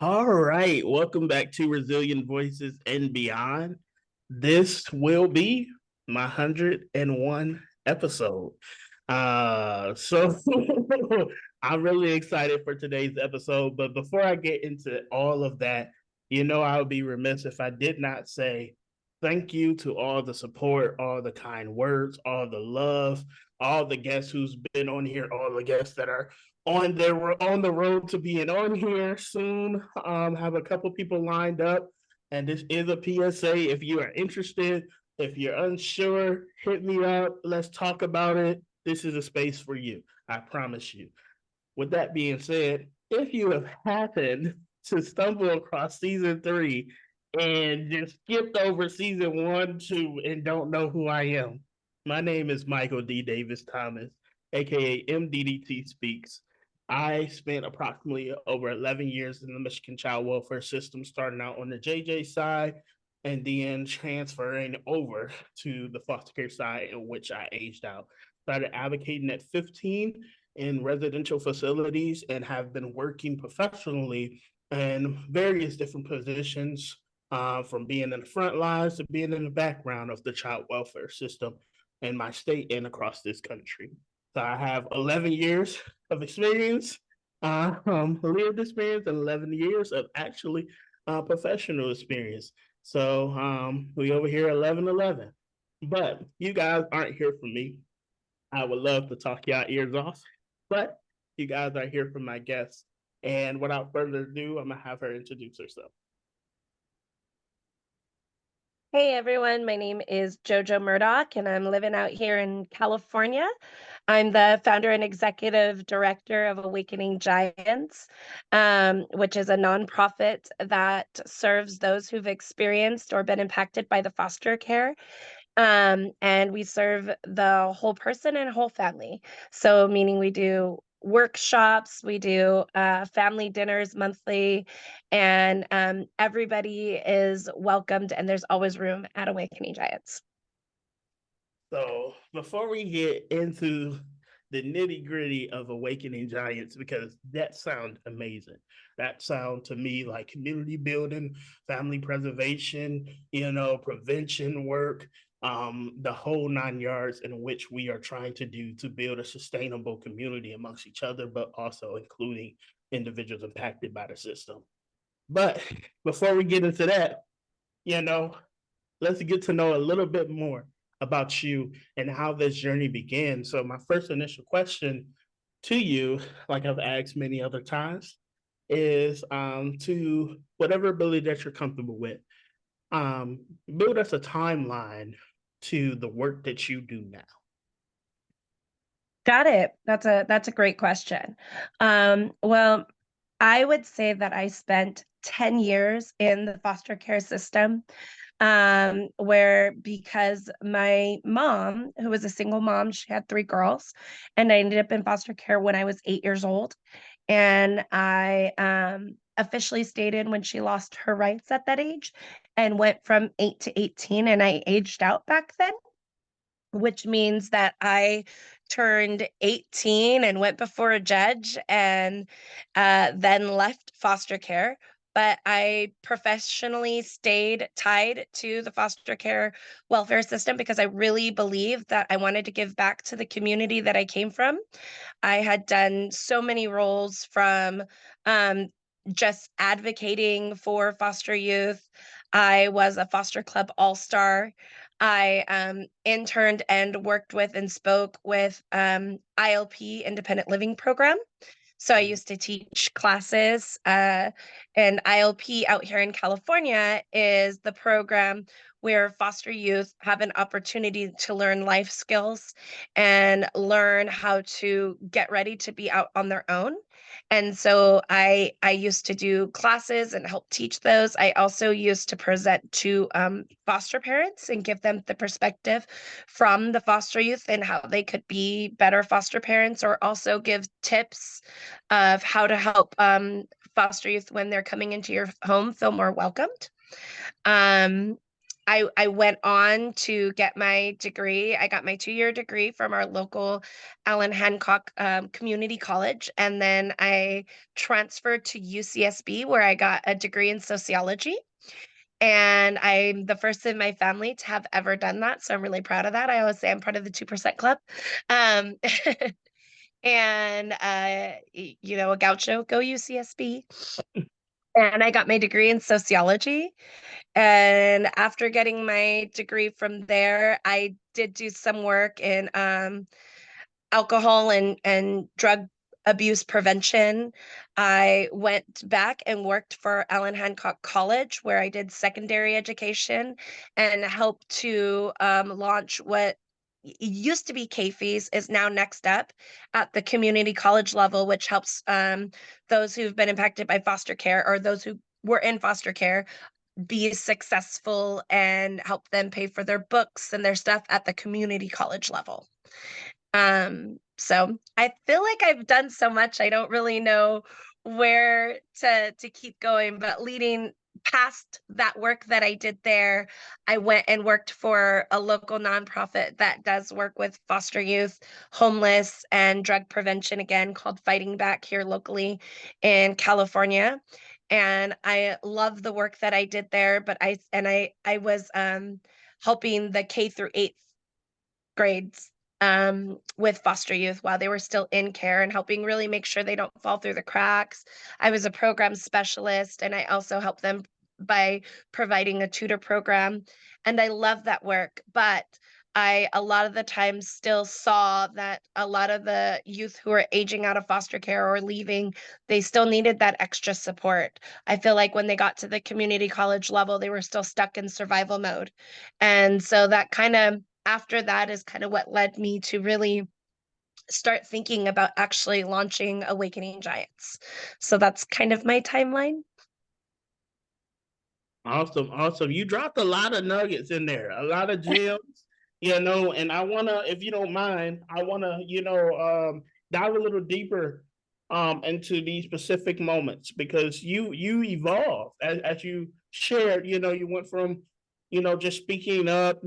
All right, welcome back to Resilient Voices and Beyond. This will be my 101 episode. So I'm really excited for today's episode. But before I get into all of that, I would be remiss if I did not say thank you to all the support, all the kind words, all the love, all the guests who's been on here, all the guests that are on the road to being on here soon. Have a couple people lined up, and this is a PSA. If you are interested, if you're unsure, hit me up. Let's talk about it. This is a space for you. I promise you. With that being said, if you have happened to stumble across season three and just skipped over season one, two, and don't know who I am, my name is Michael D. Davis Thomas, aka MDDT Speaks. I spent approximately over 11 years in the Michigan child welfare system, starting out on the JJ side and then transferring over to the foster care side, in which I aged out. Started advocating at 15 in residential facilities and have been working professionally in various different positions, from being in the front lines to being in the background of the child welfare system in my state and across this country. So I have 11 years of experience, lived experience, and 11 years of actually professional experience. So we over here 11-11. But you guys aren't here for me. I would love to talk y'all ears off, but you guys are here for my guest. And without further ado, I'm gonna have her introduce herself. Hey everyone, my name is Jojo Murdock and I'm living out here in California. I'm the founder and executive director of Awakening Giantz, which is a nonprofit that serves those who've experienced or been impacted by the foster care. And we serve the whole person and whole family. So, meaning we do workshops, we do family dinners monthly, and everybody is welcomed, and there's always room at Awakening Giants. So before we get into the nitty gritty of Awakening Giants, because that sounds amazing. That sounds to me like community building, family preservation, prevention work, the whole 9 yards in which we are trying to do to build a sustainable community amongst each other, but also including individuals impacted by the system. But before we get into that, you know, let's get to know a little bit more about you and how this journey began. So, my first initial question to you, like I've asked many other times, is to whatever ability that you're comfortable with, build us a timeline to the work that you do now. Got it. That's a great question. Well, I would say that I spent 10 years in the foster care system, where because my mom, who was a single mom, she had three girls, and I ended up in foster care when I was 8 years old. And I officially stayed in when she lost her rights at that age and went from 8 to 18, and I aged out back then, which means that I turned 18 and went before a judge and then left foster care. But I professionally stayed tied to the foster care welfare system because I really believed that I wanted to give back to the community that I came from. I had done so many roles from um, just advocating for foster youth. I was a foster club all-star. I interned and worked with and spoke with ILP, Independent Living Program. So I used to teach classes, and ILP out here in California is the program where foster youth have an opportunity to learn life skills and learn how to get ready to be out on their own. And so I used to do classes and help teach those. I also used to present to foster parents and give them the perspective from the foster youth and how they could be better foster parents, or also give tips of how to help foster youth when they're coming into your home feel more welcomed. Um, I went on to get my degree. I got my 2-year degree from our local Allen Hancock Community College, and then I transferred to UCSB where I got a degree in sociology. And I'm the first in my family to have ever done that, so I'm really proud of that. I always say I'm part of the 2% club. Um, and a gaucho, go UCSB. And I got my degree in sociology. And after getting my degree from there, I did do some work in alcohol and drug abuse prevention. I went back and worked for Allen Hancock College, where I did secondary education and helped to launch what used to be KFES, is now Next Up at the community college level, which helps those who've been impacted by foster care or those who were in foster care be successful and help them pay for their books and their stuff at the community college level. So I feel like I've done so much, I don't really know where to keep going, but leading past that work that I did there, I went and worked for a local nonprofit that does work with foster youth, homeless, and drug prevention, again, called Fighting Back here locally in California. And I love the work that I did there, but I was helping the K through 8th grades with foster youth while they were still in care and helping really make sure they don't fall through the cracks. I was a program specialist and I also helped them by providing a tutor program. And I love that work. But I, a lot of the times, still saw that a lot of the youth who are aging out of foster care or leaving, they still needed that extra support. I feel like when they got to the community college level, they were still stuck in survival mode. And so that kind of, after that is kind of what led me to really start thinking about actually launching Awakening Giants. So that's kind of my timeline. Awesome, awesome. You dropped a lot of nuggets in there, a lot of gems, and I wanna, if you don't mind, I wanna, dive a little deeper into these specific moments because you evolve as you shared, you went from, just speaking up,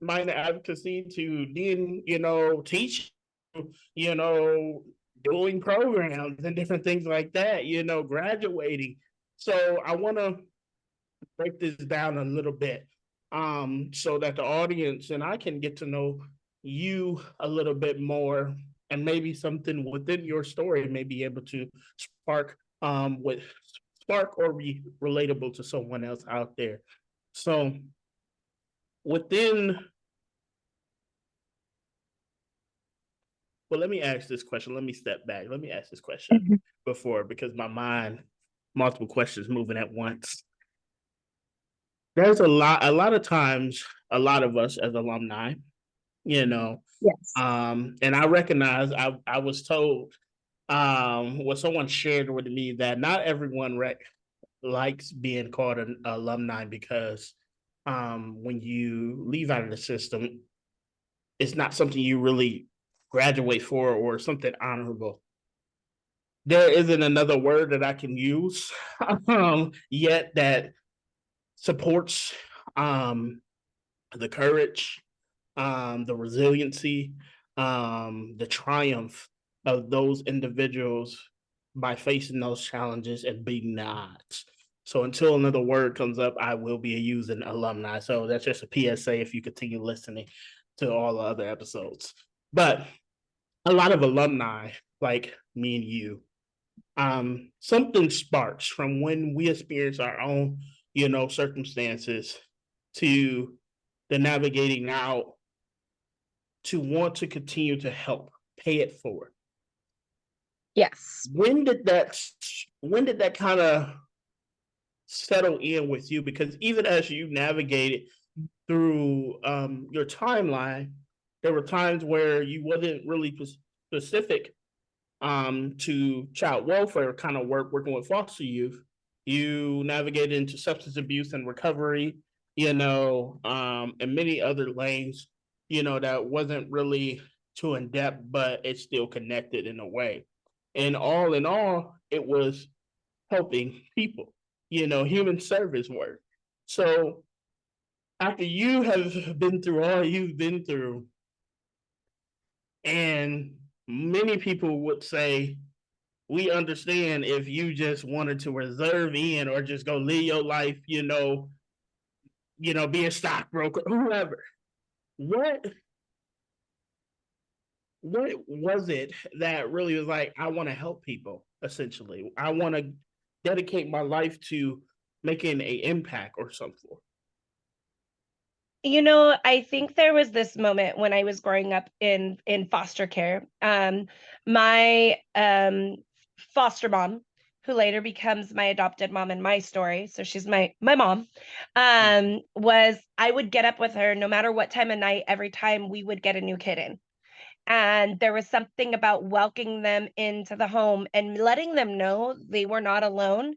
minor advocacy to then, teaching, you know, doing programs and different things like that, graduating. So I wanna break this down a little bit so that the audience and I can get to know you a little bit more and maybe something within your story may be able to spark with spark or be relatable to someone else out there. So within well, let me ask this question. Let me step back. Let me ask this question Mhm. before because my mind multiple questions moving at once. There's a lot of times a lot of us as alumni, you know, Yes. and I recognize I was told what someone shared with me that not everyone likes being called an alumni because when you leave out of the system, it's not something you really graduate for or something honorable. There isn't another word that I can use yet that supports um, the courage, the resiliency, the triumph of those individuals by facing those challenges and being the odds. So until another word comes up, I will be using alumni. So that's just a PSA if you continue listening to all the other episodes. But a lot of alumni, like me and you, something sparks from when we experience our own, circumstances to the navigating out to want to continue to help pay it forward. Yes. When did that kind of settle in with you? Because even as you navigated through your timeline, there were times where you wasn't really specific to child welfare kind of working with foster youth. You navigated into substance abuse and recovery, and many other lanes, that wasn't really too in depth, but it's still connected in a way. And all in all, it was helping people, human service work. So after you have been through all you've been through, and many people would say, we understand if you just wanted to reserve in or just go live your life, be a stockbroker, whoever. What what was it that really was like, I want to help people, essentially? I want to dedicate my life to making an impact or something. I think there was this moment when I was growing up in foster care. My foster mom, who later becomes my adopted mom in my story, so she's my mom, was I would get up with her no matter what time of night, every time we would get a new kitten. And there was something about welcoming them into the home and letting them know they were not alone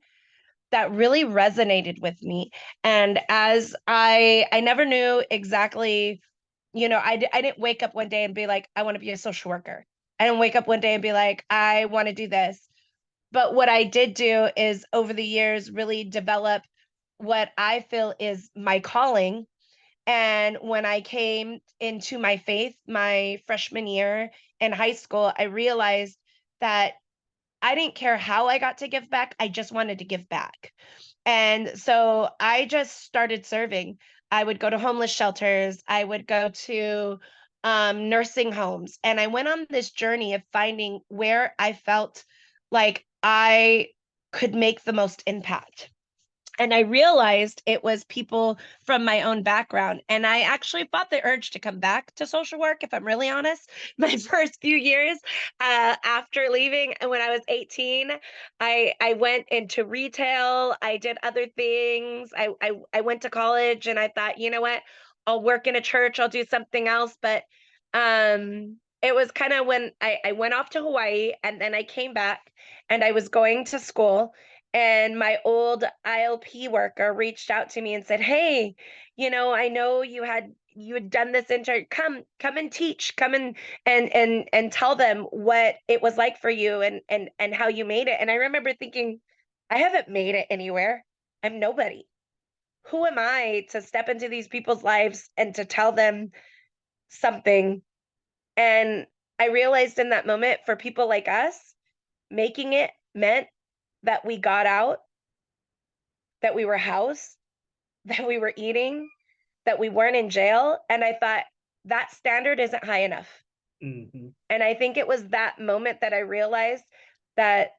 that really resonated with me. And as I never knew exactly, I didn't wake up one day and be like, I want to be a social worker. I didn't wake up one day and be like, I want to do this. But what I did do is over the years really develop what I feel is my calling. And when I came into my faith, my freshman year in high school, I realized that I didn't care how I got to give back. I just wanted to give back. And so I just started serving. I would go to homeless shelters, I would go to nursing homes. And I went on this journey of finding where I felt like I could make the most impact. And I realized it was people from my own background. And I actually fought the urge to come back to social work, if I'm really honest. My first few years after leaving, when I was 18, I went into retail. I did other things. I went to college and I thought, you know what? I'll work in a church. I'll do something else. But it was kind of when I went off to Hawaii and then I came back and I was going to school, and my old ILP worker reached out to me and said, "Hey, I know you had done this intern. Come and teach. Come and tell them what it was like for you and how you made it." And I remember thinking, I haven't made it anywhere. I'm nobody. Who am I to step into these people's lives and to tell them something? And I realized in that moment, for people like us, making it meant that we got out, that we were housed, that we were eating, that we weren't in jail. And I thought that standard isn't high enough. Mm-hmm. And I think it was that moment that I realized that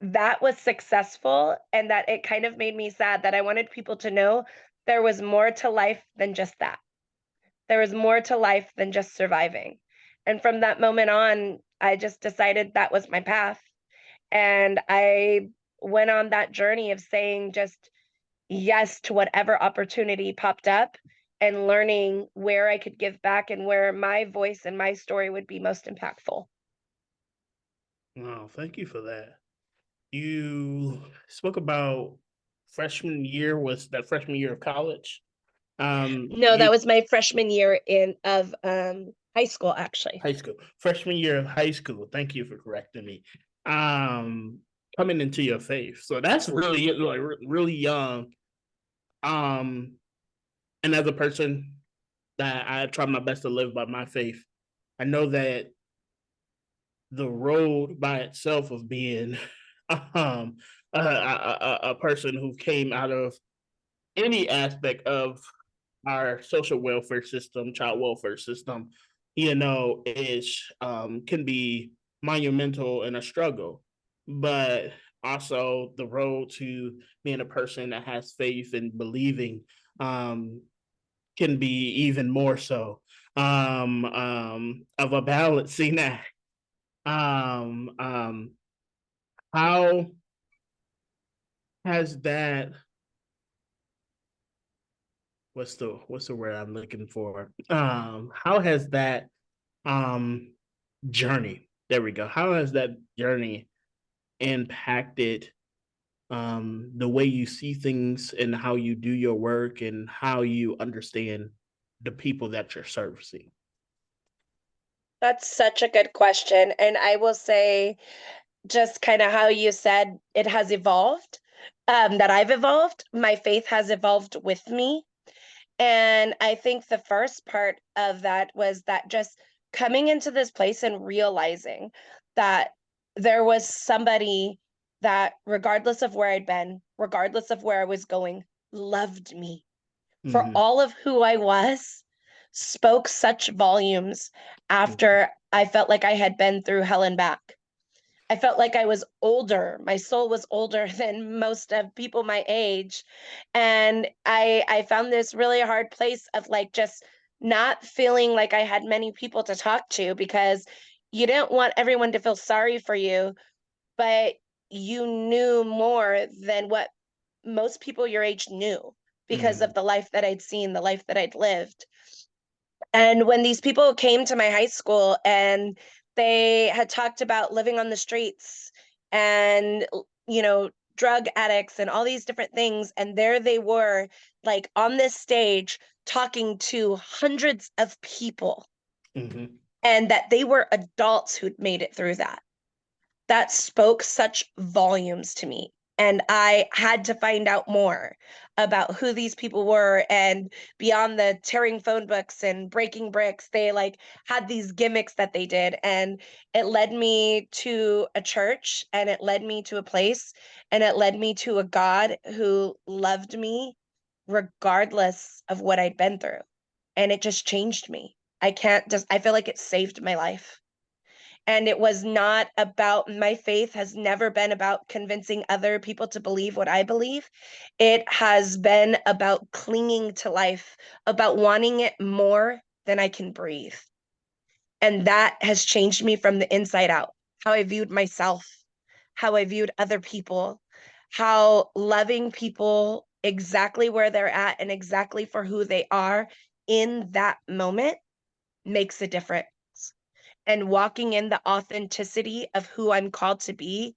that was successful, and that it kind of made me sad that I wanted people to know there was more to life than just that. There was more to life than just surviving. And from that moment on, I just decided that was my path. And I went on that journey of saying just yes to whatever opportunity popped up and learning where I could give back and where my voice and my story would be most impactful. Wow, thank you for that. You spoke about freshman year. Was that freshman year of college? No, that You was my freshman year in of high school, actually. high school, freshman year of high school. Thank you for correcting me. Um, Coming into your faith, so that's really like really young. Um, and as a person that I try my best to live by my faith, I know that the road by itself of being um a person who came out of any aspect of our social welfare system, child welfare system, is can be monumental and a struggle. But also the road to being a person that has faith and believing um can be even more so of a balancing act. Um um how has that what's the word I'm looking for? How has that um journey, there we go. How has that journey impacted the way you see things and how you do your work and how you understand the people that you're servicing? That's such a good question. And I will say, just kind of how you said it has evolved, that I've evolved, my faith has evolved with me. And I think the first part of that was that just coming into this place and realizing that there was somebody that, regardless of where I'd been, regardless of where I was going, loved me for Mm-hmm. all of who I was, spoke such volumes after I felt like I had been through hell and back. I felt like I was older. My soul was older than most of people my age. And I found this really hard place of like just not feeling like I had many people to talk to, because you didn't want everyone to feel sorry for you, but you knew more than what most people your age knew because Mm-hmm. of the life that I'd seen, the life that I'd lived. And when these people came to my high school and they had talked about living on the streets and, drug addicts and all these different things, and there they were, like on this stage talking to hundreds of people, Mm-hmm. and that they were adults who'd made it through that spoke such volumes to me. And I had to find out more about who these people were. And beyond the tearing phone books and breaking bricks, they like had these gimmicks that they did. And it led me to a church, and it led me to a place, and it led me to a God who loved me regardless of what I'd been through. And it just changed me. I feel like it saved my life. And it was not about, my faith has never been about convincing other people to believe what I believe. It has been about clinging to life, about wanting it more than I can breathe. And that has changed me from the inside out. How I viewed myself, how I viewed other people, how loving people exactly where they're at and exactly for who they are in that moment makes a difference. And walking in the authenticity of who I'm called to be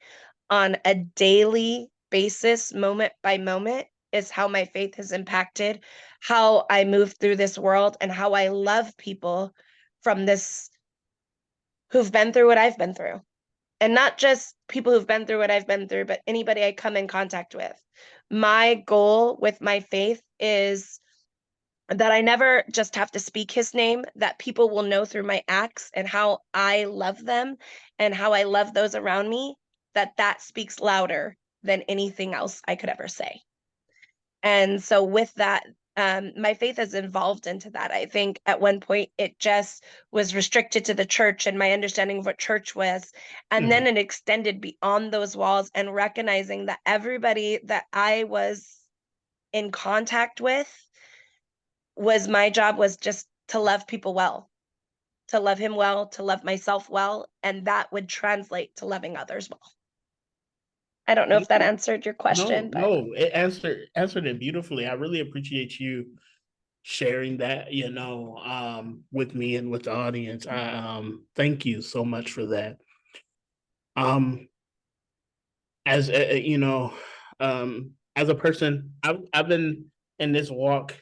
on a daily basis, moment by moment, is how my faith has impacted how I move through this world and how I love people from this, who've been through what I've been through. And not just people who've been through what I've been through, but anybody I come in contact with. My goal with my faith is that I never just have to speak his name, that people will know through my acts and how I love them and how I love those around me, that that speaks louder than anything else I could ever say. And so with that, my faith has evolved into that. I think at one point it just was restricted to the church and my understanding of what church was. And then Mm-hmm. it extended beyond those walls, and recognizing that everybody that I was in contact with, was my job was just to love people well, to love him well, to love myself well, and that would translate to loving others well. I don't know if that answered your No, question, but no, it answered it beautifully. I really appreciate you sharing that, with me and with the audience. I thank you so much for that. Um, as as a person, I've been in this walk.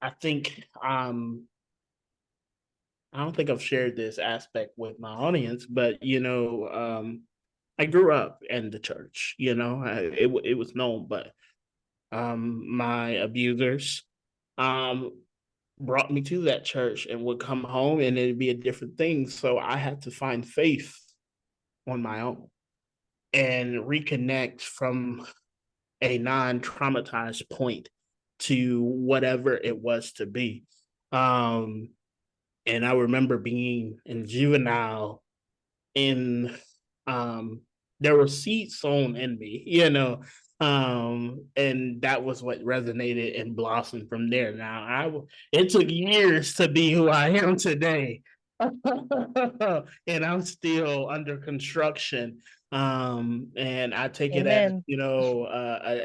I think I don't think I've shared this aspect with my audience, but I grew up in the church. It was known, but my abusers um brought me to that church and would come home and it'd be a different thing. So I had to find faith on my own and reconnect from a non-traumatized point to whatever it was to be. Um, and I remember being in juvenile in there were seeds sown in me, and that was what resonated and blossomed from there. Now it took years to be who I am today. And I'm still under construction. And I take it as, amen.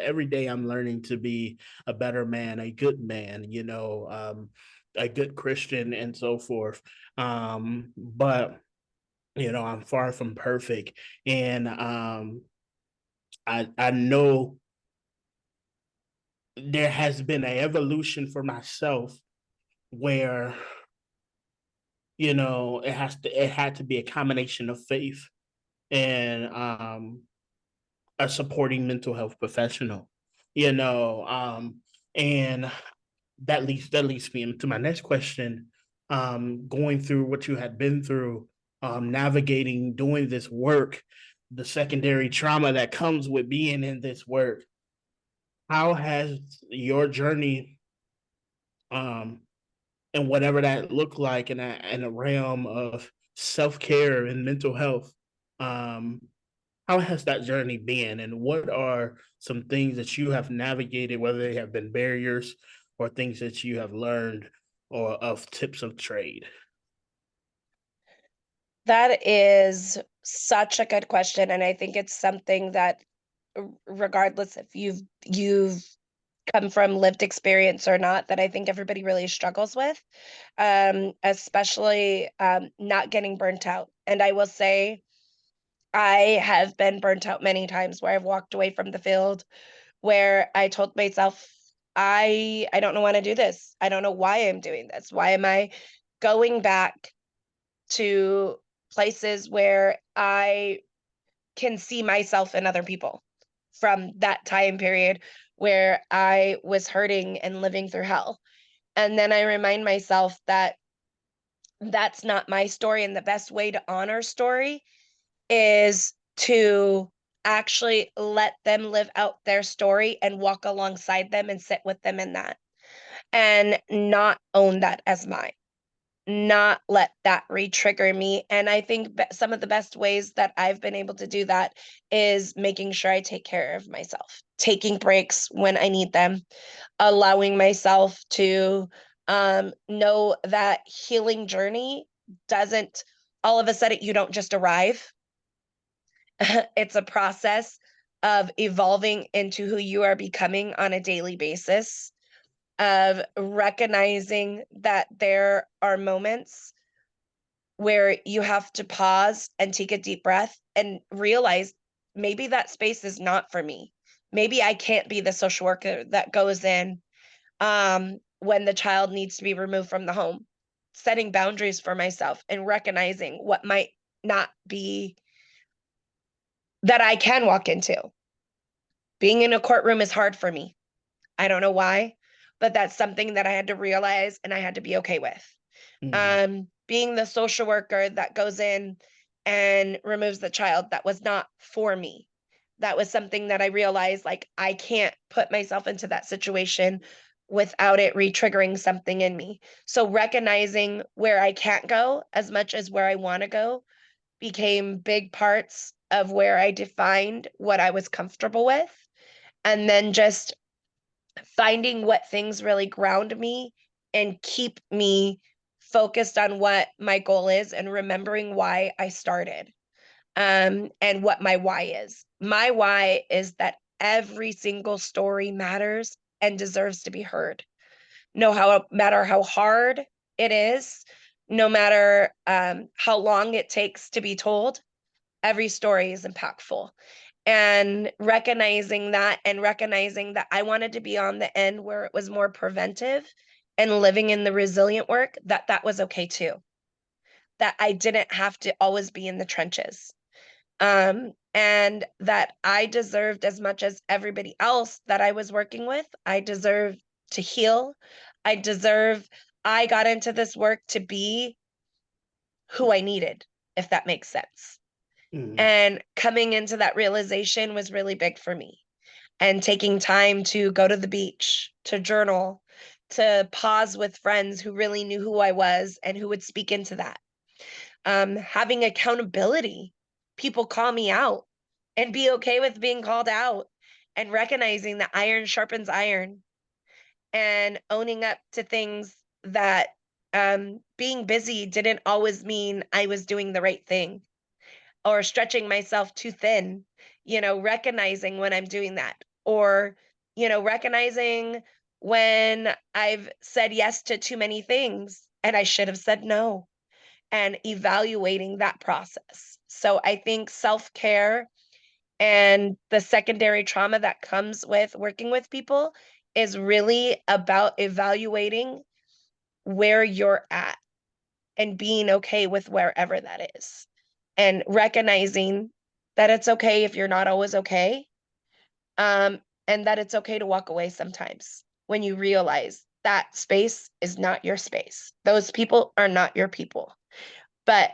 every day I'm learning to be a better man, a good man, a good Christian and so forth. But I'm far from perfect. And I know there has been an evolution for myself where it had to be a combination of faith and a supporting mental health professional, and that leads me into my next question. Going through what you had been through, navigating doing this work, the secondary trauma that comes with being in this work. How has your journey, um, and whatever that looked like in a realm of self care and mental health, um, how has that journey been, and what are some things that you have navigated, whether they have been barriers or things that you have learned or of tips of trade? That is such a good question, and I think it's something that regardless if you've come from lived experience or not, that I think everybody really struggles with, especially not getting burnt out. And I will say, I have been burnt out many times where I've walked away from the field where I told myself, I don't know want to do this. I don't know why I'm doing this. Why am I going back to places where I can see myself in other people from that time period where I was hurting and living through hell. And then I remind myself that that's not my story. And the best way to honor story is to actually let them live out their story and walk alongside them and sit with them in that and not own that as mine, not let that re-trigger me. And I think some of the best ways that I've been able to do that is making sure I take care of myself, taking breaks when I need them, allowing myself to know that healing journey doesn't all of a sudden you don't just arrive. It's a process of evolving into who you are becoming on a daily basis, of recognizing that there are moments where you have to pause and take a deep breath and realize maybe that space is not for me. Maybe I can't be the social worker that goes in when the child needs to be removed from the home, setting boundaries for myself and recognizing what might not be that I can walk into. Being in a courtroom is hard for me. I don't know why, but that's something that I had to realize and I had to be okay with. Mm, Being the social worker that goes in and removes the child, that was not for me. That was something that I realized like I can't put myself into that situation without it re-triggering something in me. So recognizing where I can't go as much as where I want to go became big parts of where I defined what I was comfortable with. And then just finding what things really ground me and keep me focused on what my goal is and remembering why I started, and what my why is. My why is that every single story matters and deserves to be heard. No matter how hard it is, no matter how long it takes to be told, every story is impactful. And recognizing that and recognizing that I wanted to be on the end where it was more preventive and living in the resilient work, that that was okay too. That I didn't have to always be in the trenches. And that I deserved as much as everybody else that I was working with. I deserve to heal. I got into this work to be who I needed, if that makes sense. mm, And coming into that realization was really big for me. And taking time to go to the beach, to journal, to pause with friends who really knew who I was and who would speak into that. Having accountability, people call me out and be okay with being called out and recognizing that iron sharpens iron and owning up to things that being busy didn't always mean I was doing the right thing or stretching myself too thin, recognizing when I'm doing that, or, recognizing when I've said yes to too many things and I should have said no, and evaluating that process. So I think self care and the secondary trauma that comes with working with people is really about evaluating where you're at and being okay with wherever that is and recognizing that it's okay if you're not always okay, and that it's okay to walk away sometimes when you realize that space is not your space. Those people are not your people. But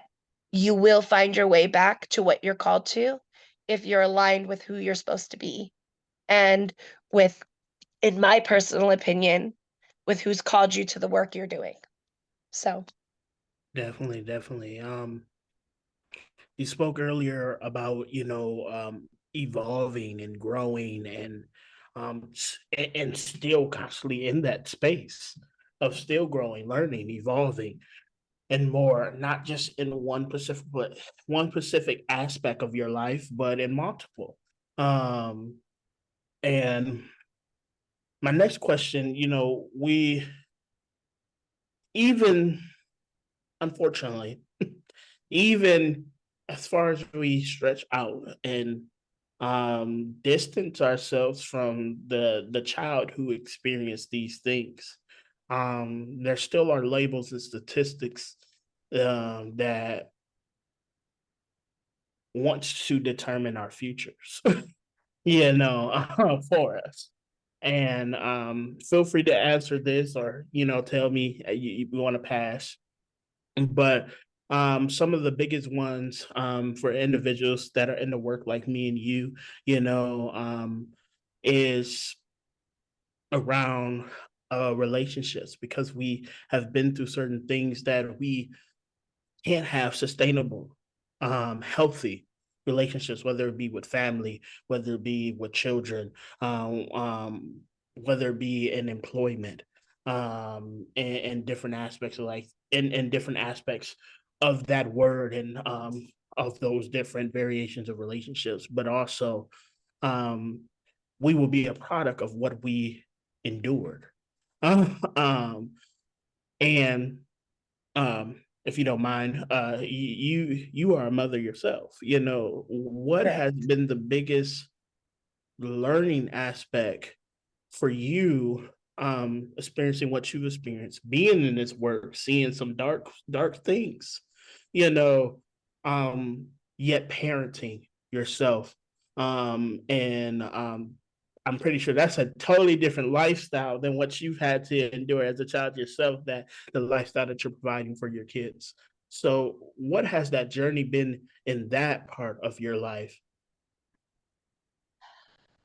you will find your way back to what you're called to if you're aligned with who you're supposed to be and with, in my personal opinion, with who's called you to the work you're doing. So, Definitely, definitely. You spoke earlier about, evolving and growing and still constantly in that space of still growing, learning, evolving, and more, not just in one specific aspect of your life, but in multiple. Um, and my next question, we even unfortunately, even as far as we stretch out and distance ourselves from the child who experienced these things, there still are labels and statistics that wants to determine our futures, for us. And feel free to answer this, or tell me you want to pass. But some of the biggest ones for individuals that are in the work like me and you, is around relationships, because we have been through certain things that we can't have sustainable, healthy relationships, whether it be with family, whether it be with children, um, um, whether it be in employment, and different aspects of like in different aspects of that word, and of those different variations of relationships, but also um, we will be a product of what we endured. um, and if you don't mind, you are a mother yourself. What has correct. been the biggest learning aspect for you, experiencing what you experienced, being in this work, seeing some dark things, you know, yet parenting yourself. And I'm pretty sure that's a totally different lifestyle than what you've had to endure as a child yourself, that the lifestyle that you're providing for your kids. So what has that journey been in that part of your life?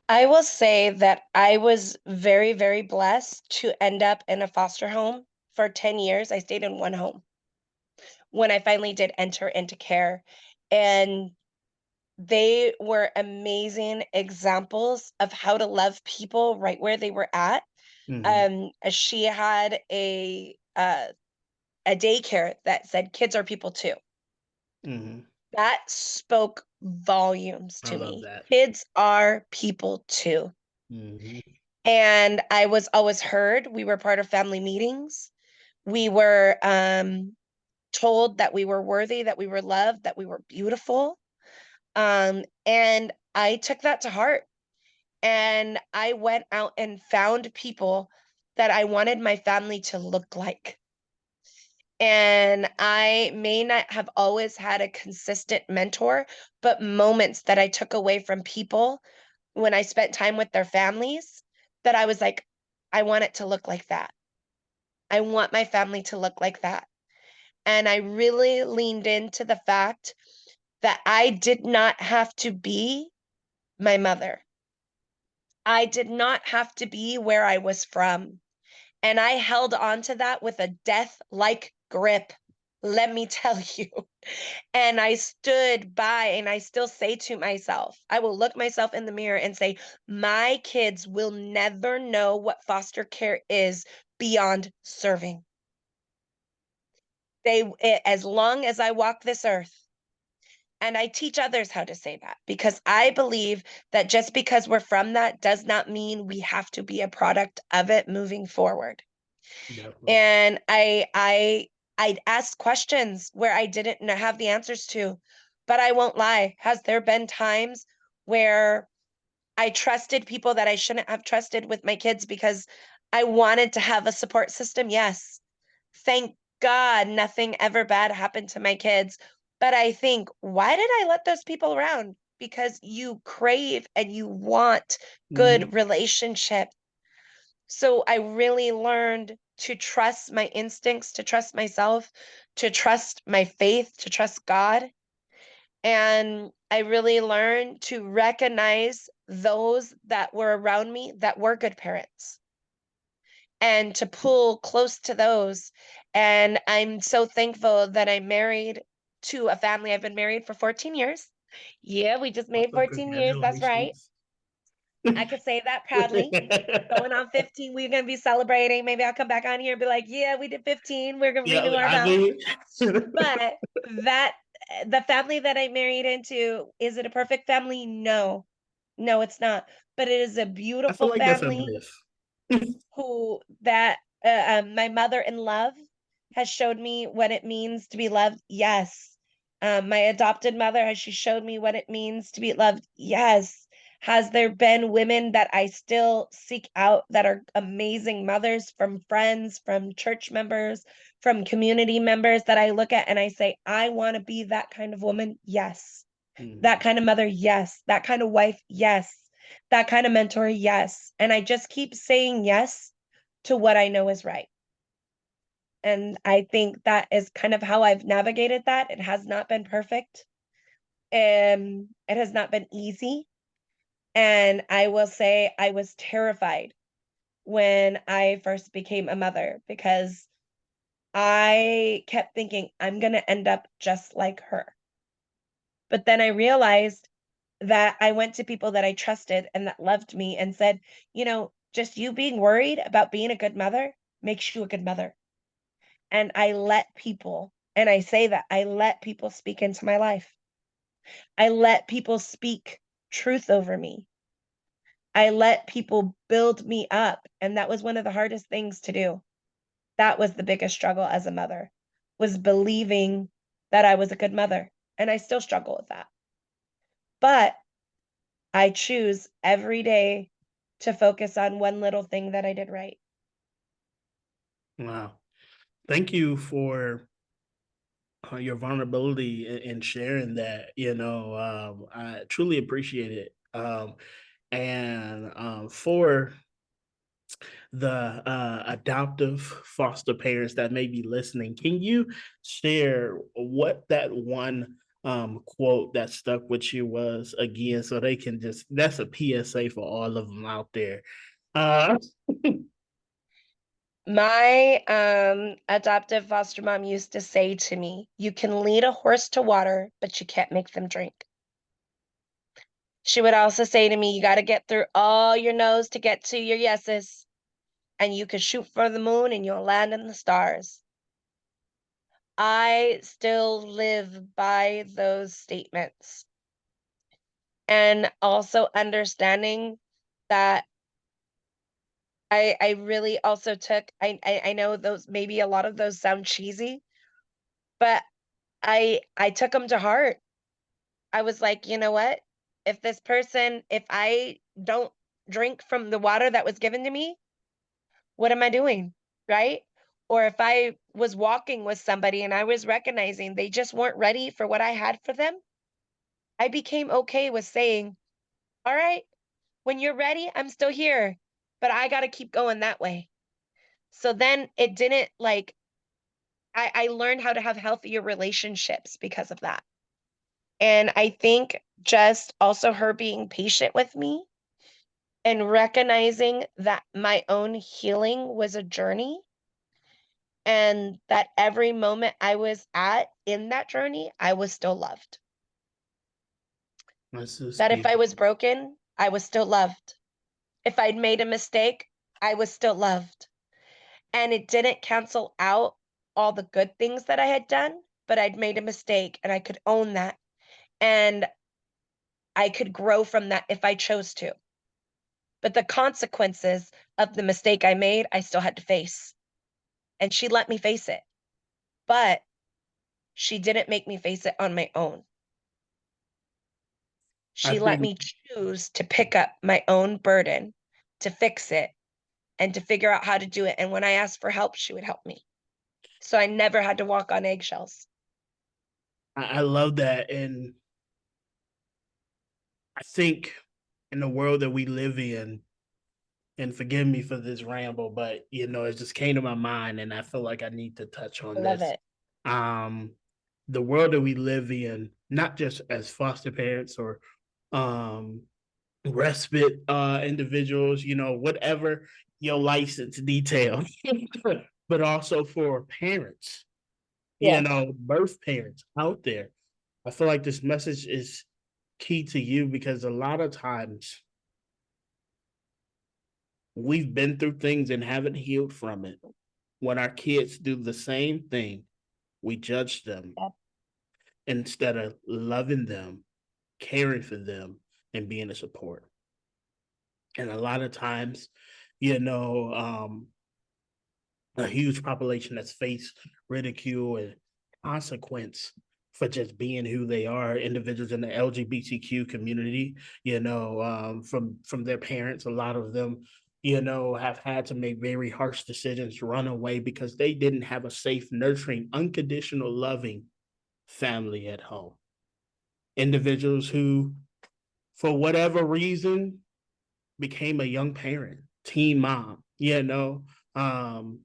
I will say that I was very, very blessed to end up in a foster home for 10 years. I stayed in one home when I finally did enter into care. And they were amazing examples of how to love people right where they were at. Mm-hmm. She had a daycare that said kids are people too. Mm-hmm. That spoke volumes I to love me. that. Kids are people too. Mm-hmm. And I was always heard. We were part of family meetings. We were told that we were worthy, that we were loved, that we were beautiful. And I took that to heart. And I went out and found people that I wanted my family to look like. And I may not have always had a consistent mentor, but moments that I took away from people when I spent time with their families, that I was like, I want it to look like that. I want my family to look like that. And I really leaned into the fact that I did not have to be my mother. I did not have to be where I was from. And I held on to that with a death like grip. Let me tell you. And I stood by, and I still say to myself, I will look myself in the mirror and say, my kids will never know what foster care is beyond serving. As long as I walk this earth, and I teach others how to say that, because I believe that just because we're from that does not mean we have to be a product of it moving forward. Definitely. And I'd ask questions where I didn't have the answers to. But I won't lie, has there been times where I trusted people that I shouldn't have trusted with my kids because I wanted to have a support system? Yes. Thank God nothing ever bad happened to my kids. But I think, why did I let those people around? Because you crave and you want Mm-hmm. good relationship. So I really learned to trust my instincts, to trust myself, to trust my faith, to trust God. And I really learned to recognize those that were around me that were good parents and to pull close to those. And I'm so thankful that I'm married to a family. I've been married for 14 years. Yeah, we just made Also, 14 years. That's right. congratulations. I could say that proudly. Going on 15, we're going to be celebrating. Maybe I'll come back on here and be like, yeah, we did 15. We're going to Yeah, renew our I vows. mean, But that the family that I married into, is it a perfect family? No. No, it's not. But it is a I feel beautiful like that's a family bliss. who that my mother in love has showed me what it means to be loved. Yes. My adopted mother, has she showed me what it means to be loved? Yes. Has there been women that I still seek out that are amazing mothers, from friends, from church members, from community members, that I look at and I say, I want to be that kind of woman? Yes. That Mhm. kind of mother? Yes. That kind of wife? Yes. That kind of mentor? Yes. And I just keep saying yes to what I know is right. And I think that is kind of how I've navigated that. It has not been perfect. It has not been easy. And I will say I was terrified when I first became a mother, because I kept thinking I'm going to end up just like her. But then I realized that I went to people that I trusted and that loved me and said, just you being worried about being a good mother makes you a good mother. And I let people, and I say that I let people speak into my life. I let people speak truth over me. I let people build me up. And that was one of the hardest things to do. That was the biggest struggle as a mother, was believing that I was a good mother. And I still struggle with that. But I choose every day to focus on one little thing that I did right. Wow. Thank you for your vulnerability and sharing that. I truly appreciate it. And For the adoptive foster parents that may be listening, can you share what that one quote that stuck with you was again, so they can just, that's a PSA for all of them out there. Uh, My adoptive foster mom used to say to me, you can lead a horse to water, but you can't make them drink. She would also say to me, you got to get through all your no's to get to your yeses, and you can shoot for the moon and you'll land in the stars. I still live by those statements. And also understanding that I really also took, I know those, maybe a lot of those sound cheesy, but I took them to heart. I was like, you know what? If I don't drink from the water that was given to me, what am I doing? Right? Or if I was walking with somebody and I was recognizing they just weren't ready for what I had for them, I became okay with saying, all right, when you're ready, I'm still here, but I got to keep going that way. So then it didn't like, I learned how to have healthier relationships because of that. And I think just also her being patient with me and recognizing that my own healing was a journey, and that every moment I was at in that journey, I was still loved. that's just That if I beautiful. was broken, I was still loved. If I'd made a mistake, I was still loved. And it didn't cancel out all the good things that I had done, but I'd made a mistake and I could own that. And I could grow from that if I chose to. But the consequences of the mistake I made, I still had to face. And she let me face it. But she didn't make me face it on my own. I She let think me choose to pick up my own burden, to fix it, and to figure out how to do it. And when I asked for help, she would help me. So I never had to walk on eggshells. I love that, and I think in the world that we live in, and forgive me for this ramble, but it just came to my mind, and I feel like I need to touch I on love this. it. The world that we live in, not just as foster parents or um respite individuals, whatever your license detail, but also for parents, Yes. birth parents out there. I feel like this message is key to you because a lot of times we've been through things and haven't healed from it. When our kids do the same thing, we judge them Yep. instead of loving them, caring for them, and being a support. And a lot of times, you know, um, a huge population that's faced ridicule and consequence for just being who they are. Individuals in the LGBTQ community, from their parents, a lot of them, have had to make very harsh decisions, run away because they didn't have a safe, nurturing, unconditional, loving family at home. Individuals who, for whatever reason, became a young parent, teen mom, um,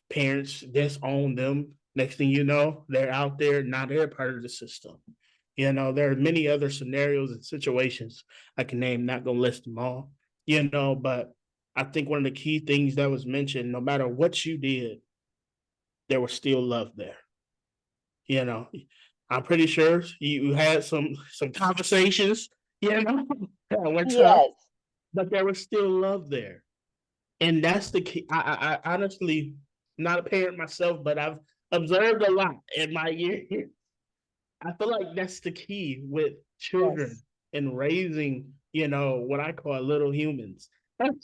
parents disown them. Next thing you know, they're out there, now they're part of the system. There are many other scenarios and situations I can name, not gonna list them all, but I think one of the key things that was mentioned, no matter what you did, there was still love there. You know, I'm pretty sure you had some conversations, that went tough, Yes. but there was still love there. And that's the key. I honestly, not a parent myself, but I've observed a lot in my years. I feel like that's the key with children Yes. and raising, what I call little humans. And,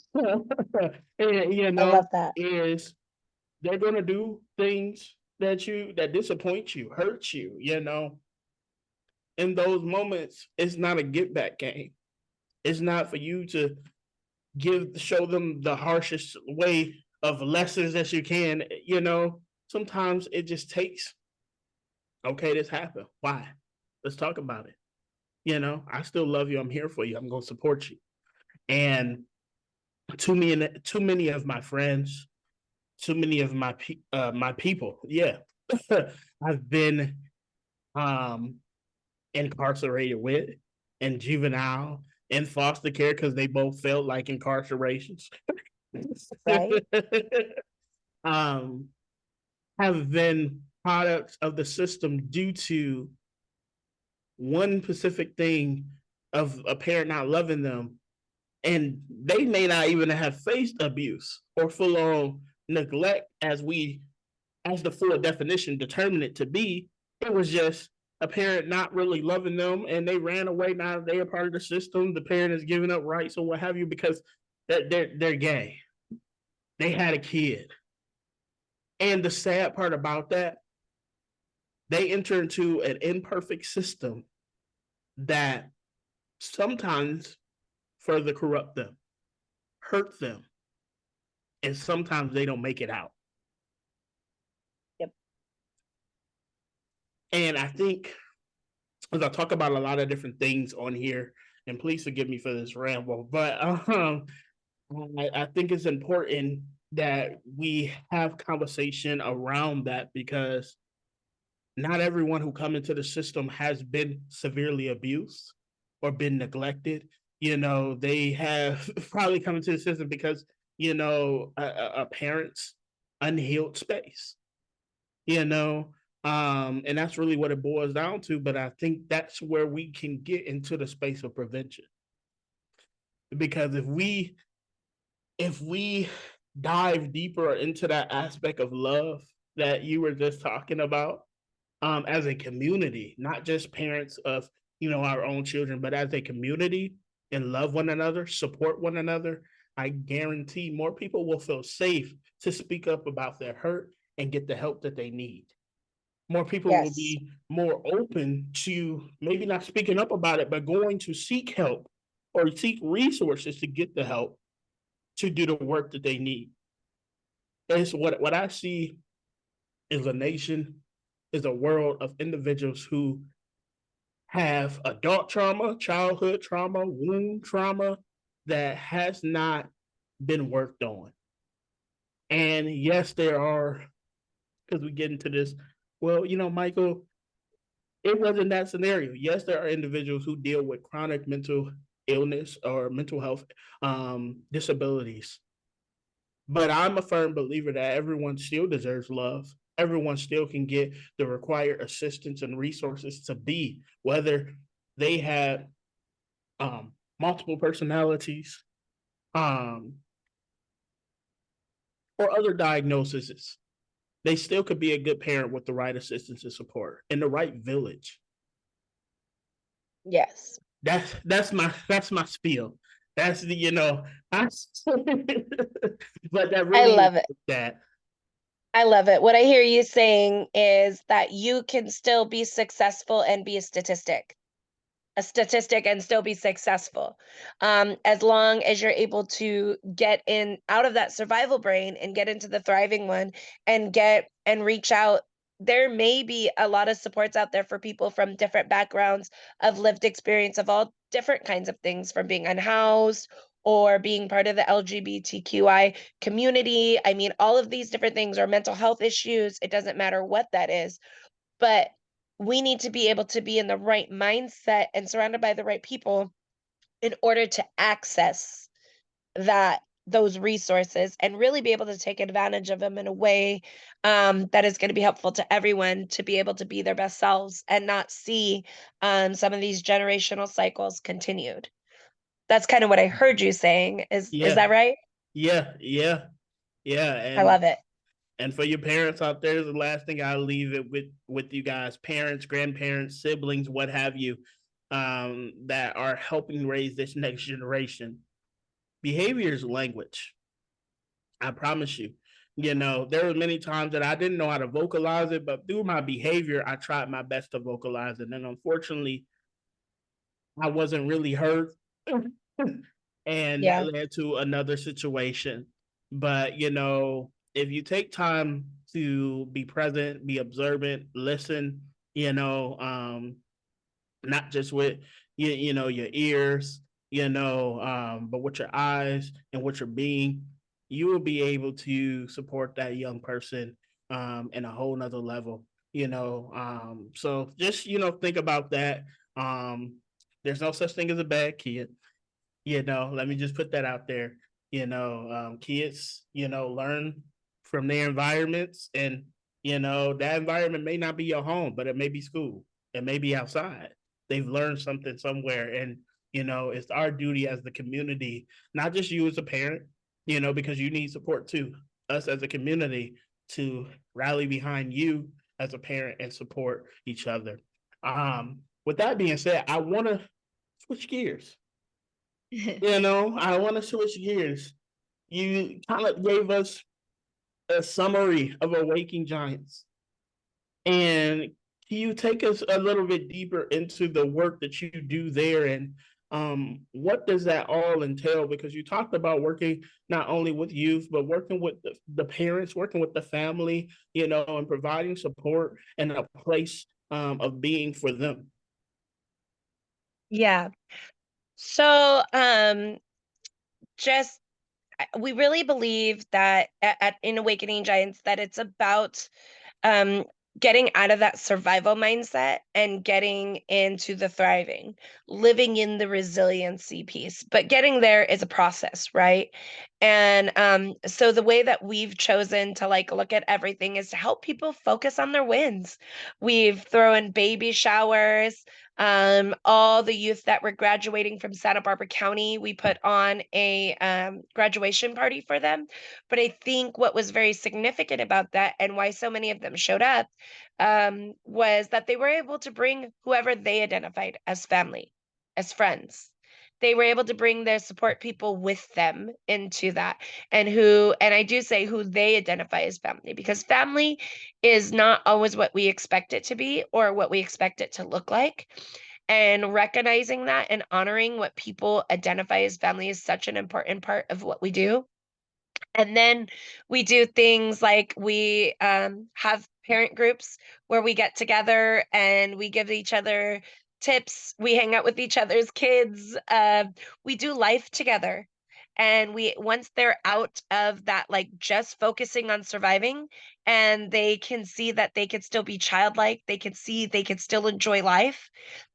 I love that. is they're gonna do things that disappoint you, hurt you. In those moments, it's not a get back game. It's not for you to show them the harshest way of lessons that you can. Sometimes it just takes, okay, this happened, why, let's talk about it. I still love you, I'm here for you, I'm going to support you. And too many of my friends, too many of my people, yeah, I've been um incarcerated with, in juvenile, in foster care, because they both felt like incarcerations. Right. um, have been products of the system due to one specific thing of a parent not loving them. And they may not even have faced abuse or full on neglect as the full definition determined it to be. It was just a parent not really loving them and they ran away. Now they are part of the system. The parent is giving up rights or what have you because they're gay. They had a kid. And the sad part about that, they enter into an imperfect system that sometimes further corrupt them, hurt them, and sometimes they don't make it out. Yep. And I think as I talk about a lot of different things on here, and please forgive me for this ramble, but I think it's important that we have conversation around that because not everyone who come into the system has been severely abused or been neglected. They have probably come into the system because, a parent's unhealed space, and that's really what it boils down to. But I think that's where we can get into the space of prevention. Because if we dive deeper into that aspect of love that you were just talking about, as a community, not just parents of our own children, but as a community, and love one another, support one another, I guarantee more people will feel safe to speak up about their hurt and get the help that they need. More people will Yes. be more open to maybe not speaking up about it, but going to seek help or seek resources to get the help to do the work that they need. It's what I see is a nation, is a world of individuals who have adult trauma, childhood trauma, wound trauma that has not been worked on. And yes, there are, because we get into this, well, Michael, it wasn't that scenario. Yes, there are individuals who deal with chronic mental illness or mental health disabilities. But I'm a firm believer that everyone still deserves love. Everyone still can get the required assistance and resources to be, whether they have multiple personalities um, or other diagnoses. They still could be a good parent with the right assistance and support in the right village. Yes. That's my spiel. That's the I, but that I really is love it. that. I love it. What I hear you saying is that you can still be successful and be a statistic and still be successful, as long as you're able to get in out of that survival brain and get into the thriving one and get and reach out. There may be a lot of supports out there for people from different backgrounds of lived experience of all different kinds of things, from being unhoused or being part of the LGBTQI community. I mean, all of these different things, or mental health issues, it doesn't matter what that is, but we need to be able to be in the right mindset and surrounded by the right people in order to access those resources and really be able to take advantage of them in a way that is going to be helpful to everyone to be able to be their best selves and not see some of these generational cycles continued. That's kind of what I heard you saying. Is Yeah, that right? yeah, yeah, yeah. I And love it. and for your parents out there, the last thing I'll leave it with you guys, parents, grandparents, siblings, what have you, that are helping raise this next generation. Behavior is language. I promise you. There were many times that I didn't know how to vocalize it, but through my behavior, I tried my best to vocalize it. And unfortunately, I wasn't really heard. And that Yeah. led to another situation. But, if you take time to be present, be observant, listen, not just with your ears, but with your eyes and with your being, you will be able to support that young person in a whole nother level. So just think about that. Um, there's no such thing as a bad kid. Let me just put that out there. Kids, learn from their environments, and that environment may not be your home, but it may be school, it may be outside. They've learned something somewhere, and it's our duty as the community, not just you as a parent, because you need support too. Us as a community to rally behind you as a parent and support each other. With that being said, I want to switch gears. I want to switch gears. You kind of gave us a summary of Awakening Giantz. And can you take us a little bit deeper into the work that you do there, and what does that all entail? Because you talked about working not only with youth, but working with the parents, working with the family, and providing support and a place of being for them. Yeah. So, just we really believe that in Awakening Giantz that it's about um, getting out of that survival mindset and getting into the thriving, living in the resiliency piece. But getting there is a process, right? And so the way that we've chosen to look at everything is to help people focus on their wins. We've thrown baby showers. All the youth that were graduating from Santa Barbara County, we put on a graduation party for them. But I think what was very significant about that and why so many of them showed up was that they were able to bring whoever they identified as family, as friends. They were able to bring their support people with them into that, and I do say who they identify as family, because family is not always what we expect it to be or what we expect it to look like. And recognizing that and honoring what people identify as family is such an important part of what we do. And then we do things like we have parent groups where we get together and we give each other tips. We hang out with each other's kids. We do life together. And once they're out of that, like just focusing on surviving, and they can see that they could still be childlike, they can see they could still enjoy life,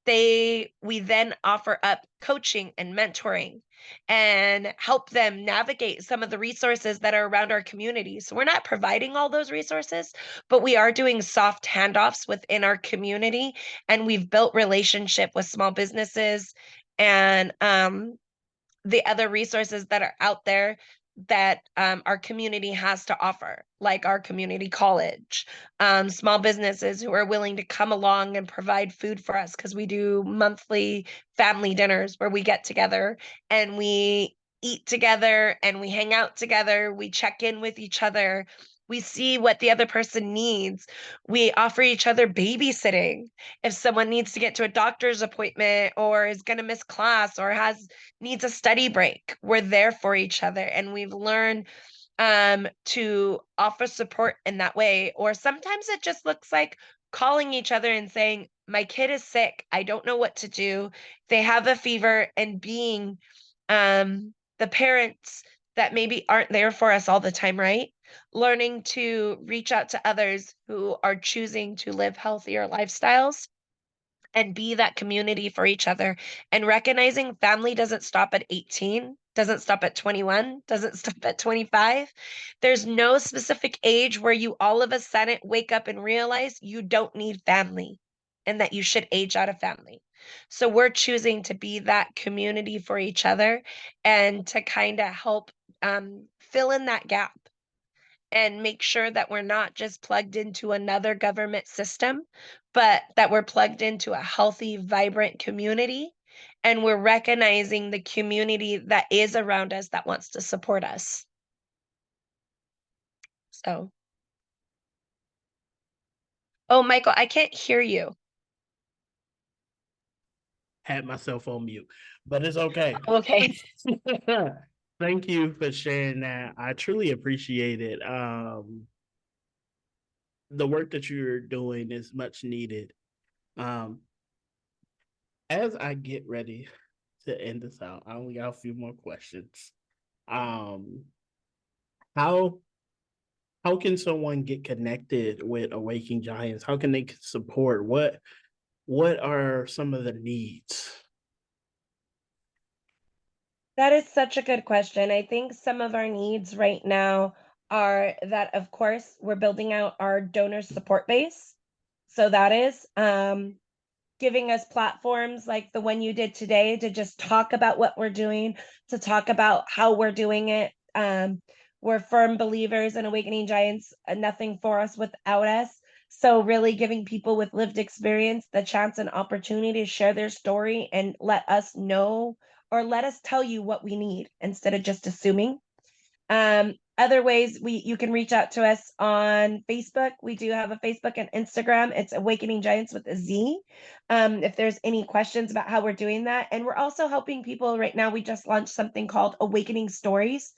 we then offer up coaching and mentoring and help them navigate some of the resources that are around our community. So we're not providing all those resources, but we are doing soft handoffs within our community, and we've built relationship with small businesses and the other resources that are out there that our community has to offer, like our community college, small businesses who are willing to come along and provide food for us, because we do monthly family dinners where we get together and we eat together and we hang out together, we check in with each other, we see what the other person needs, we offer each other babysitting if someone needs to get to a doctor's appointment or is going to miss class or needs a study break. We're there for each other, and we've learned to offer support in that way. Or sometimes it just looks like calling each other and saying, my kid is sick, I don't know what to do, they have a fever, and being the parents that maybe aren't there for us all the time, right? Learning to reach out to others who are choosing to live healthier lifestyles and be that community for each other, and recognizing family doesn't stop at 18, doesn't stop at 21, doesn't stop at 25. There's no specific age where you all of a sudden wake up and realize you don't need family and that you should age out of family. So we're choosing to be that community for each other and to kind of help fill in that gap and make sure that we're not just plugged into another government system, but that we're plugged into a healthy, vibrant community. And we're recognizing the community that is around us that wants to support us. So, oh, Michael, I can't hear you. Had myself on mute, but it's okay. Okay. Thank you for sharing that. I truly appreciate it. The work that you're doing is much needed. Um, as I get ready to end this out, I only got a few more questions. Um, how how can someone get connected with Awakening Giants? How can they support? What are some of the needs? That is such a good question. I think some of our needs right now are that, of course, we're building out our donor support base. So that is giving us platforms like the one you did today to just talk about what we're doing, to talk about how we're doing it. We're firm believers in Awakening Giants, nothing for us without us. So, really giving people with lived experience the chance and opportunity to share their story and let us know or let us tell you what we need instead of just assuming. Other ways you can reach out to us on Facebook. We do have a Facebook and Instagram. It's Awakening Giants with a Z. If there's any questions about how we're doing that. And we're also helping people right now. We just launched something called Awakening Stories,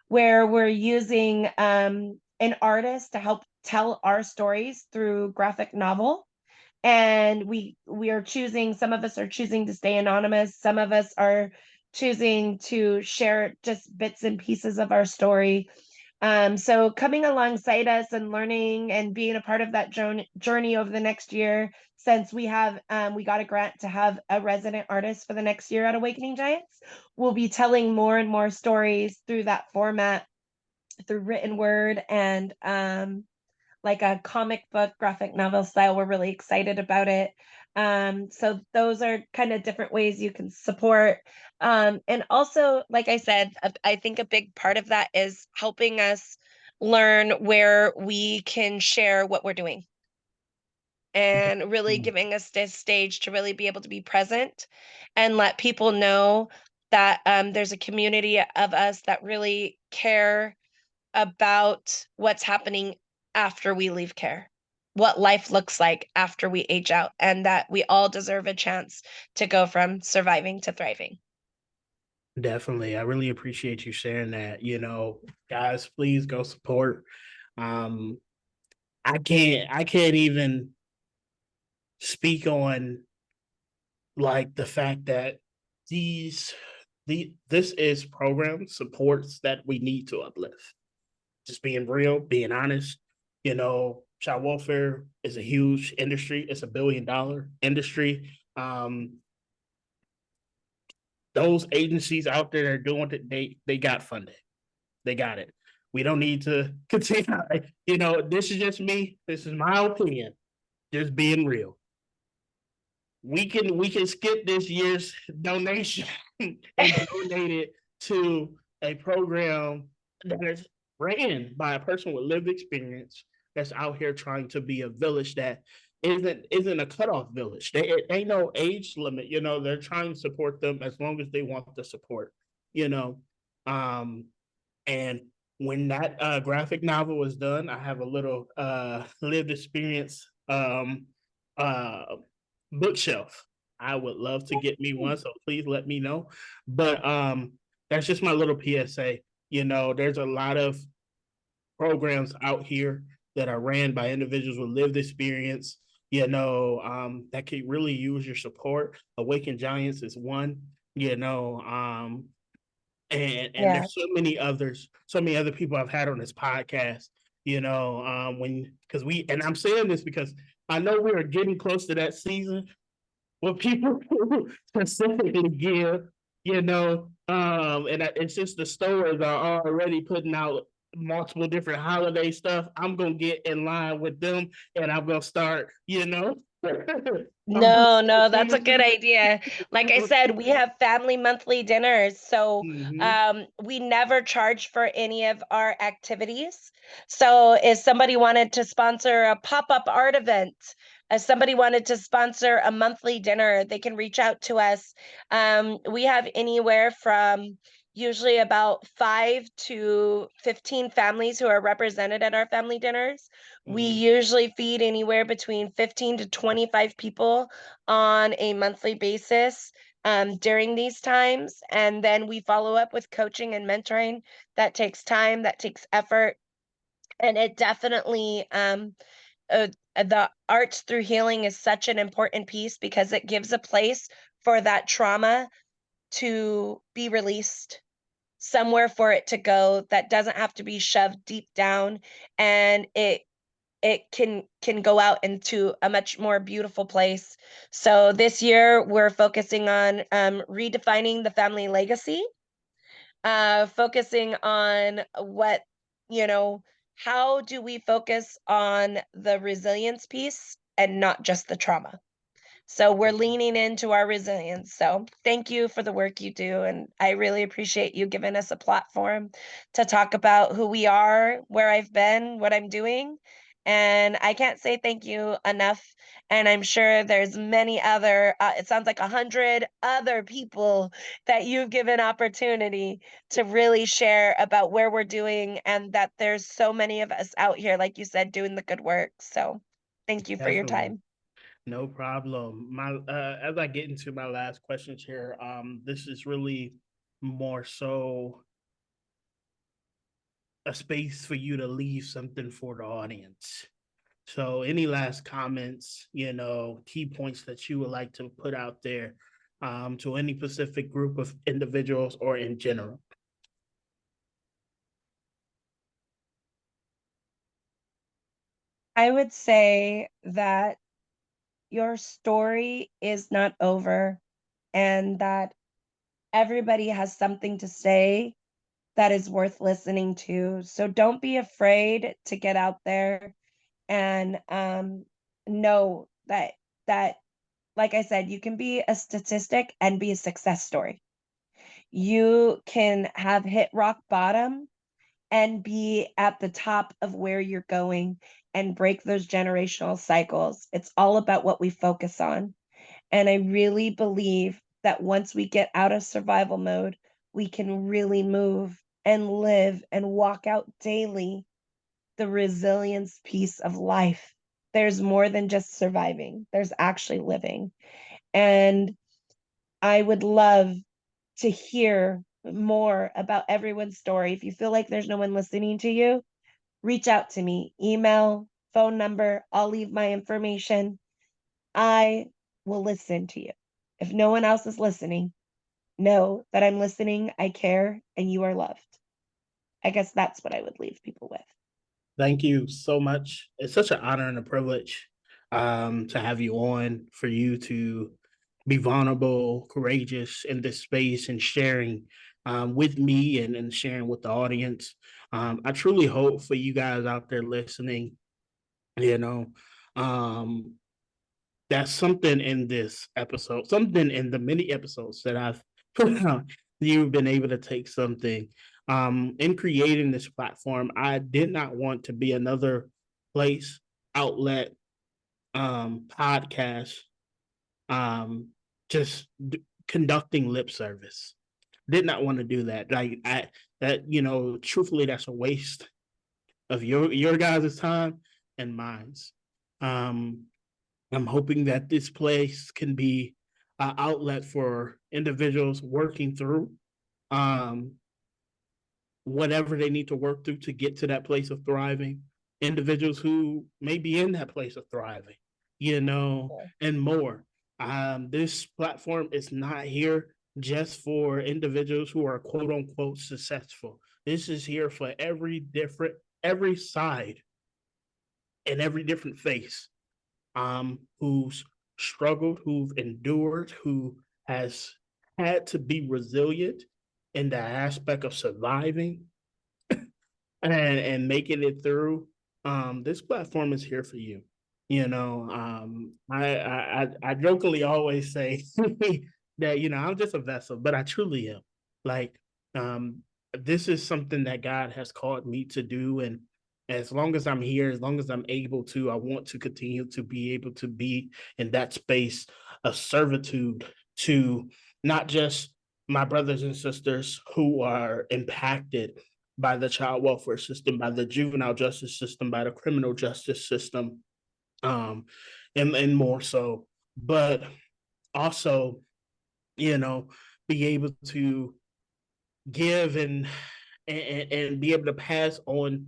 where we're using an artist to help tell our stories through graphic novel. And we are choosing, some of us are choosing to stay anonymous, some of us are choosing to share just bits and pieces of our story. So coming alongside us and learning and being a part of that journey over the next year, since we got a grant to have a resident artist for the next year at Awakening Giants, we'll be telling more and more stories through that format, through written word and like a comic book graphic novel style. We're really excited about it. So those are kind of different ways you can support. And also, like I said, I think a big part of that is helping us learn where we can share what we're doing and really giving us this stage to really be able to be present and let people know that there's a community of us that really care about what's happening after we leave care, what life looks like after we age out, and that we all deserve a chance to go from surviving to thriving. Definitely. I really appreciate you sharing that. Guys, please go support. Um, I can't even speak on like the fact that these this is program supports that we need to uplift. Just being real, being honest. Child welfare is a huge industry. It's $1 billion industry. Those agencies out there that are doing it, they got funded. They got it. We don't need to continue. This is just me. This is my opinion. Just being real. We can skip this year's donation and donate it to a program that is ran by a person with lived experience that's out here trying to be a village that isn't a cutoff village. It ain't no age limit. They're trying to support them as long as they want the support. You know, um, and when that graphic novel was done, I have a little lived experience uh, bookshelf. I would love to get me one, so please let me know. But that's just my little PSA. There's a lot of programs out here that are ran by individuals with lived experience, that could really use your support. Awaken Giants is one, and Yeah. there's so many other people I've had on this podcast. When because we and I'm saying this because I know we are getting close to that season where people specifically give, it's just the stores are already putting out multiple different holiday stuff. I'm gonna get in line with them, and I'm gonna start, I'm gonna No, start no, that's a sending good idea. Like I said, we have family monthly dinners, so Mhm. we never charge for any of our activities. So if somebody wanted to sponsor a pop-up art event, if somebody wanted to sponsor a monthly dinner, they can reach out to us. We have anywhere from usually about 5 to 15 families who are represented at our family dinners. We Mhm. usually feed anywhere between 15 to 25 people on a monthly basis during these times. And then we follow up with coaching and mentoring. That takes time, that takes effort. And it definitely, the arts through healing is such an important piece because it gives a place for that trauma to be released, somewhere for it to go that doesn't have to be shoved deep down, and it can go out into a much more beautiful place. So this year we're focusing on redefining the family legacy, focusing on what, you know, how do we focus on the resilience piece and not just the trauma? So we're leaning into our resilience. So thank you for the work you do. And I really appreciate you giving us a platform to talk about who we are, where I've been, what I'm doing. And I can't say thank you enough. And I'm sure there's many other, it sounds like 100 other people that you've given opportunity to really share about where we're doing, and that there's so many of us out here, like you said, doing the good work. So thank you for your Definitely. time. No problem. My As I get into my last questions here, this is really more so a space for you to leave something for the audience. So, any last comments, key points that you would like to put out there to any specific group of individuals or in general? I would say that your story is not over, and that everybody has something to say that is worth listening to. So don't be afraid to get out there and know that like I said, you can be a statistic and be a success story. You can have hit rock bottom and be at the top of where you're going and break those generational cycles. It's all about what we focus on. And I really believe that once we get out of survival mode, we can really move and live and walk out daily the resilience piece of life. There's more than just surviving, there's actually living. And I would love to hear more about everyone's story. If you feel like there's no one listening to you, reach out to me, email, phone number. I'll leave my information. I will listen to you. If no one else is listening, know that I'm listening, I care, and you are loved. I guess that's what I would leave people with. Thank you so much. It's such an honor and a privilege to have you on, for you to be vulnerable, courageous in this space and sharing with me and sharing with the audience. I truly hope for you guys out there listening, you know, um, that's something in this episode, something in the many episodes that I've put out, you've been able to take something. In creating this platform, I did not want to be another place, outlet, podcast, um, just conducting lip service. Did not want to do that. Truthfully, that's a waste of your guys' time and mine's. Um, I'm hoping that this place can be an outlet for individuals working through um, whatever they need to work through to get to that place of thriving. Individuals who may be in that place of thriving, and more. This platform is not here just for individuals who are quote unquote successful. This is here for every side and every different face who's struggled, who've endured, who has had to be resilient in the aspect of surviving and making it through. This platform is here for you. I jokingly always say that I'm just a vessel, but I truly am. Like, um, this is something that God has called me to do, and as long as I'm here, as long as I'm able to, I want to continue to be able to be in that space of servitude to not just my brothers and sisters who are impacted by the child welfare system, by the juvenile justice system, by the criminal justice system, um, and more so, but also, you know, be able to give and be able to pass on,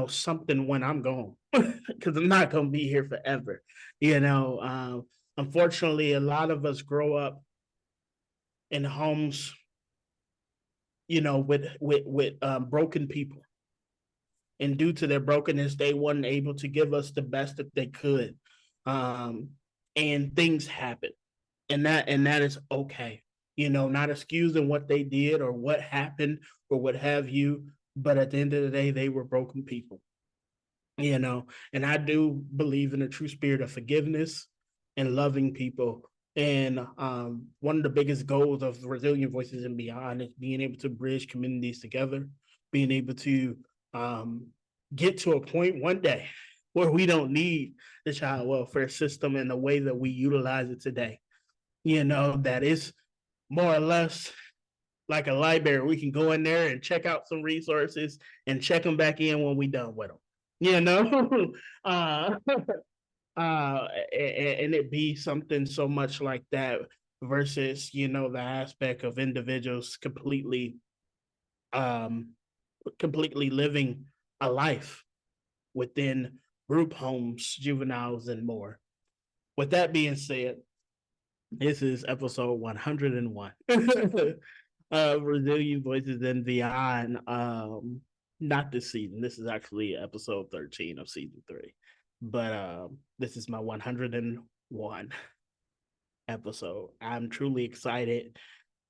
something when I'm gone, because I'm not going to be here forever. Unfortunately, a lot of us grow up in homes, with broken people, and due to their brokenness, they weren't able to give us the best that they could, um, and things happen, and that is okay. Not excusing what they did or what happened or what have you, but at the end of the day, they were broken people. And I do believe in a true spirit of forgiveness and loving people. And one of the biggest goals of Resilient Voices and Beyond is being able to bridge communities together, being able to um, get to a point one day where we don't need the child welfare system in the way that we utilize it today. That is more or less like a library. We can go in there and check out some resources and check them back in when we done with them. You know, uh, and it be something so much like that versus the aspect of individuals um, completely living a life within group homes, juveniles, and more. With that being said, this is episode 101 Resilient Voices and Beyond. Not this season. This is actually episode 13 of season 3. But this is my 101 episode. I'm truly excited.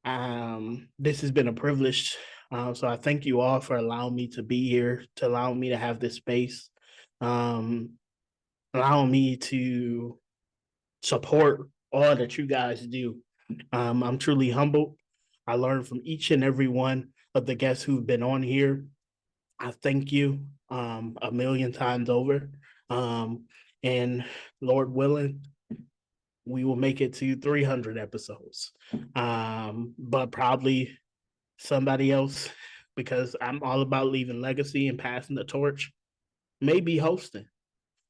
This has been a privilege. So I thank you all for allowing me to be here, to allow me to have this space, um, allowing me to support all that you guys do. I'm truly humbled. I learned from each and every one of the guests who've been on here. I thank you a million times over. And Lord willing, we will make it to 300 episodes. But probably somebody else, because I'm all about leaving legacy and passing the torch, may be hosting.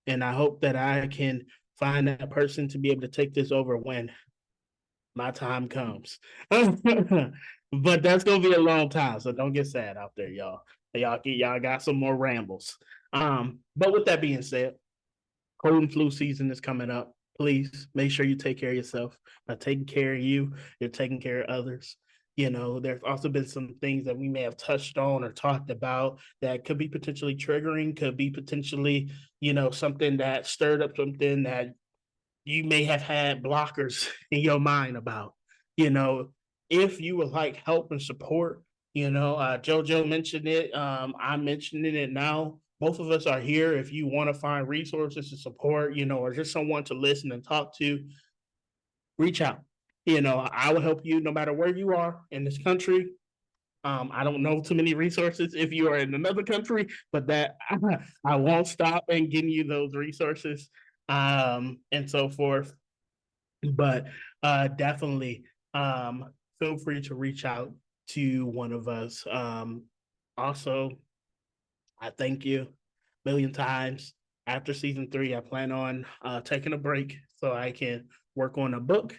And I hope that I can find that person to be able to take this over when my time comes. But that's gonna be a long time, so don't get sad out there, y'all. Y'all got some more rambles. But with that being said, cold and flu season is coming up. please make sure you take care of yourself. By taking care of you, you're taking care of others. You know, there's also been some things that we may have touched on or talked about that could be potentially triggering, could be potentially, something that stirred up something that you may have had blockers in your mind about. You know, if you would like help and support, JoJo mentioned it. I'm mentioning it now. Both of us are here. If you want to find resources to support, or just someone to listen and talk to, reach out. I will help you no matter where you are in this country. I don't know too many resources if you are in another country, but that I won't stop in getting you those resources and so forth. But definitely feel free to reach out to one of us. Also, I thank you a million times. After season 3, I plan on taking a break so I can work on a book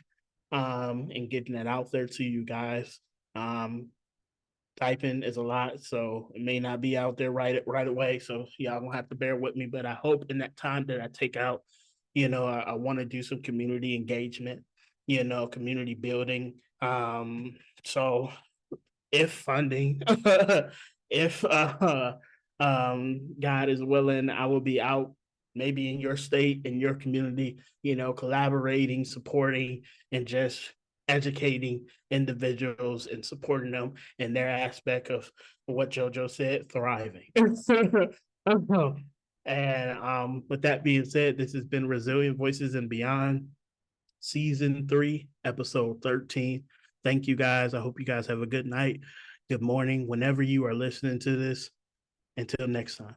and getting that out there to you guys. Typing is a lot, so it may not be out there right away. So y'all gonna have to bear with me. But I hope in that time that I take out, I want to do some community engagement, community building. So if funding, if God is willing, I will be out maybe in your state, in your community, collaborating, supporting, and just educating individuals and supporting them in their aspect of what JoJo said, thriving. And with that being said, this has been Resilient Voices and Beyond, season 3, episode 13. Thank you guys. I hope you guys have a good night, good morning, whenever you are listening to this. Until next time.